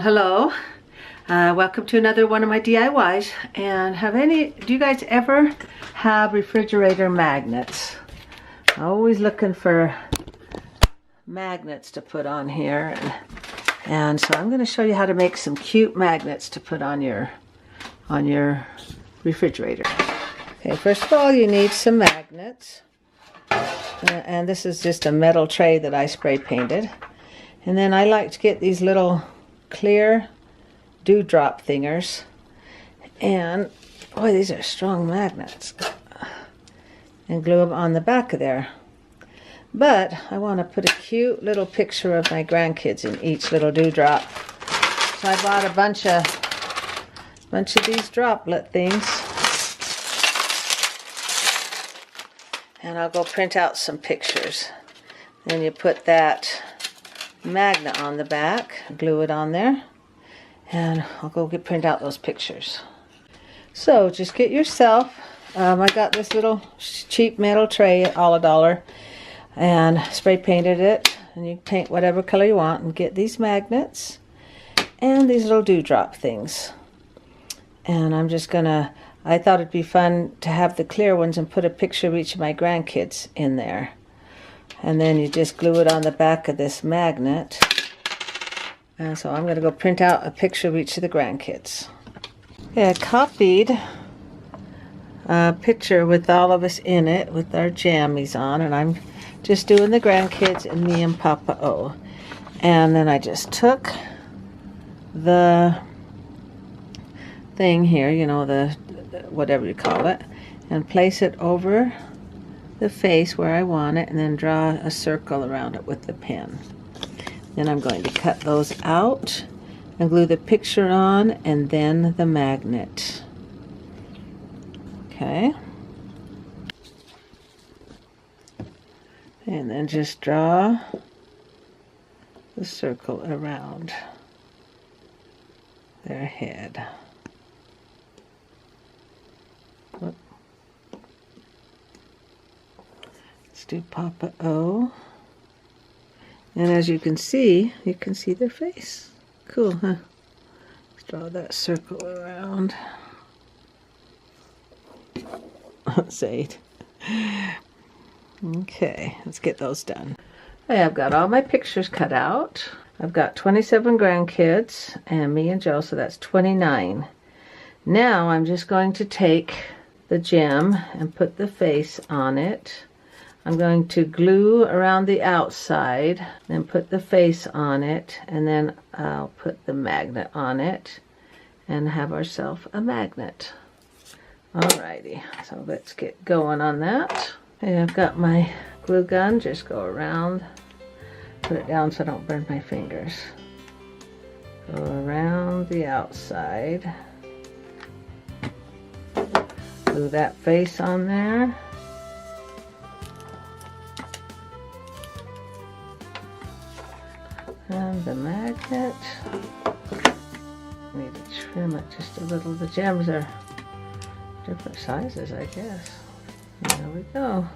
Well, hello. Welcome to another one of my DIYs. And do you guys ever have refrigerator magnets? Always looking for magnets to put on here. And so I'm going to show you how to make some cute magnets to put on your refrigerator. Okay, first of all, you need some magnets. And this is just a metal tray that I spray painted. And then I like to get these little clear dewdrop thingers. And boy, these are strong magnets. And glue them on the back of there. But I want to put a cute little picture of my grandkids in each little dewdrop. So I bought a bunch of these droplet things. And I'll go print out some pictures. Then you put that magnet on the back, glue it on there, and I'll go print out those pictures. So just get yourself, I got this little cheap metal tray, all $1, and spray painted it, and you can paint whatever color you want, and get these magnets and these little dewdrop things. And I'm just gonna, I thought it'd be fun to have the clear ones and put a picture of each of my grandkids in there. And then you just glue it on the back of this magnet. And so I'm going to go print out a picture of each of the grandkids. Okay, I copied a picture with all of us in it with our jammies on. And I'm just doing the grandkids and me and Papa O. And then I just took the thing here, you know, the whatever you call it, and place it over the face where I want it, and then draw a circle around it with the pen. Then I'm going to cut those out and glue the picture on, and then the magnet. Okay. And then just draw the circle around their head. Whoop. Do Papa O, and as you can see their face. Cool, huh? Let's draw that circle around. Say it. Okay, let's get those done. Okay, I've got all my pictures cut out. I've got 27 grandkids and me and Joe, so that's 29. Now I'm just going to take the gem and put the face on it. I'm going to glue around the outside, then put the face on it, and then I'll put the magnet on it and have ourselves a magnet. Alrighty, so let's get going on that. Okay, I've got my glue gun, just go around, put it down so I don't burn my fingers. Go around the outside, glue that face on there. And the magnet, need to trim it just a little. The gems are different sizes, I guess. There we go.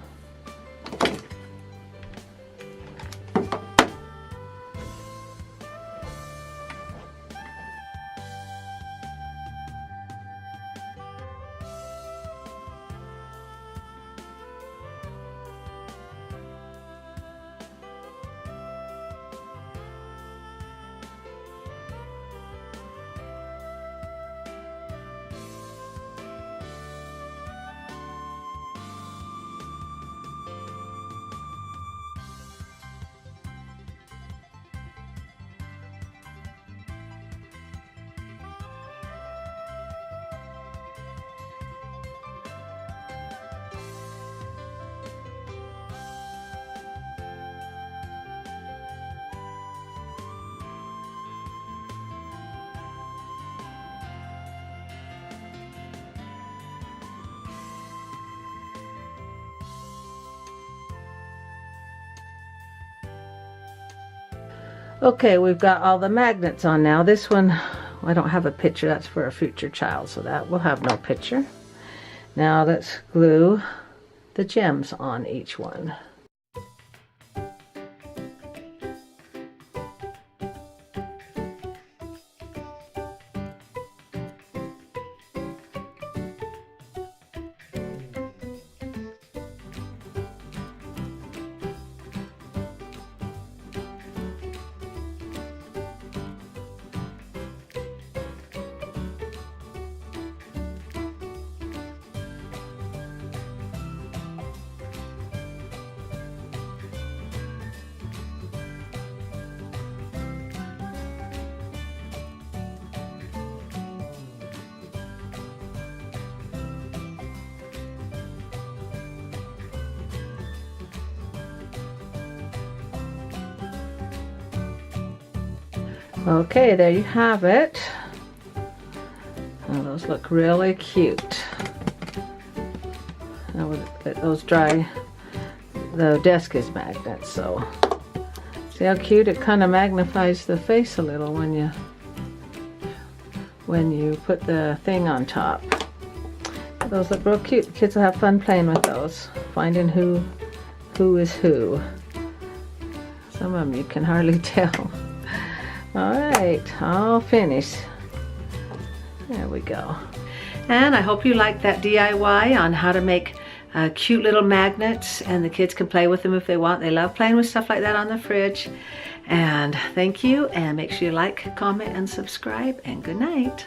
Okay, we've got all the magnets on now. This one, I don't have a picture. That's for a future child, so that will have no picture. Now let's glue the gems on each one. Okay, there you have it. Oh, those look really cute. Now let those dry. The desk is magnets, so see how cute? It kind of magnifies the face a little when you put the thing on top. Those look real cute. The kids will have fun playing with those, finding who is who. Some of them you can hardly tell. All right, all finished. There we go. And I hope you liked that DIY on how to make cute little magnets, and the kids can play with them if they want. They love playing with stuff like that on the fridge. And thank you, and make sure you like, comment, and subscribe, and good night.